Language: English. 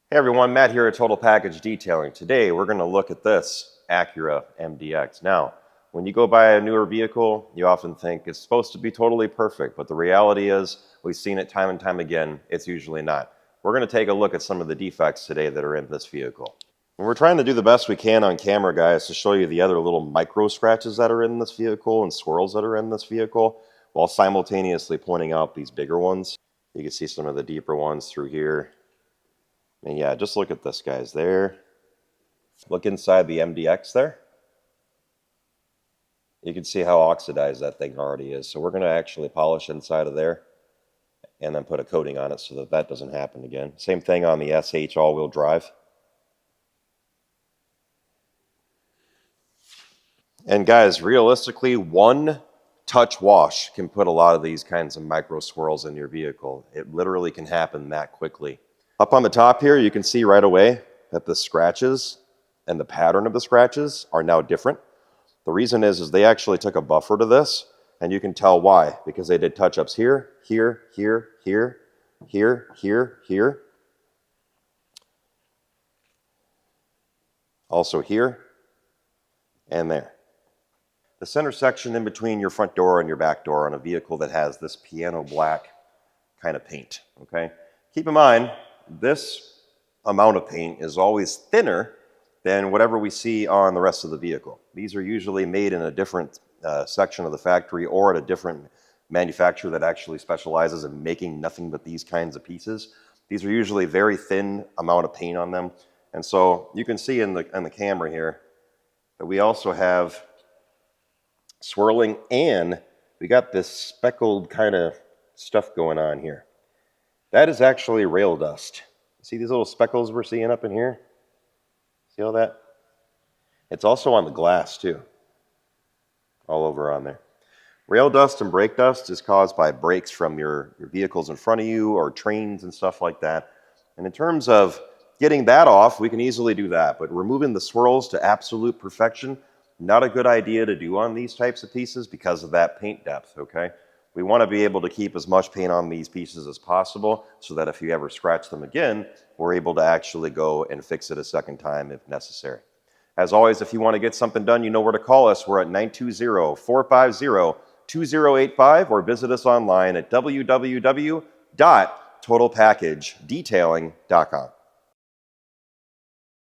Hey everyone, Matt here at Total Package Detailing. Today we're going to look at this Acura MDX. Now, when you go buy a newer vehicle, you often think it's supposed to be totally perfect, but the reality is, we've seen it time and time again, it's usually not. We're going to take a look at some of the defects today that are in this vehicle. And we're trying to do the best we can on camera, guys, to show you the other little micro scratches that are in this vehicle and swirls that are in this vehicle, while simultaneously pointing out these bigger ones. You can see some of the deeper ones through here. And yeah, just look at this, guys. There. Look inside the MDX there. You can see how oxidized that thing already is. So we're going to actually polish inside of there and then put a coating on it so that that doesn't happen again. Same thing on the SH all-wheel drive. And guys, realistically, one touch wash can put a lot of these kinds of micro swirls in your vehicle. It literally can happen that quickly. Up on the top here, you can see right away that the scratches and the pattern of the scratches are now different. The reason is they actually took a buffer to this, and you can tell why, because they did touch-ups here, here, here, here, here, here, here. Also here and there. The center section in between your front door and your back door on a vehicle that has this piano black kind of paint, okay? Keep in mind, this amount of paint is always thinner than whatever we see on the rest of the vehicle. These are usually made in a different section of the factory or at a different manufacturer that actually specializes in making nothing but these kinds of pieces. These are usually very thin amount of paint on them. And so you can see in the camera here that we also have swirling, and we got this speckled kind of stuff going on here. That is actually rail dust. See these little speckles we're seeing up in here? See all that? It's also on the glass too. All over on there. Rail dust and brake dust is caused by brakes from your vehicles in front of you or trains and stuff like that. And in terms of getting that off, we can easily do that. But removing the swirls to absolute perfection, not a good idea to do on these types of pieces because of that paint depth, okay? We want to be able to keep as much paint on these pieces as possible so that if you ever scratch them again, we're able to actually go and fix it a second time if necessary. As always, if you want to get something done, you know where to call us. We're at 920-450-2085 or visit us online at www.totalpackagedetailing.com.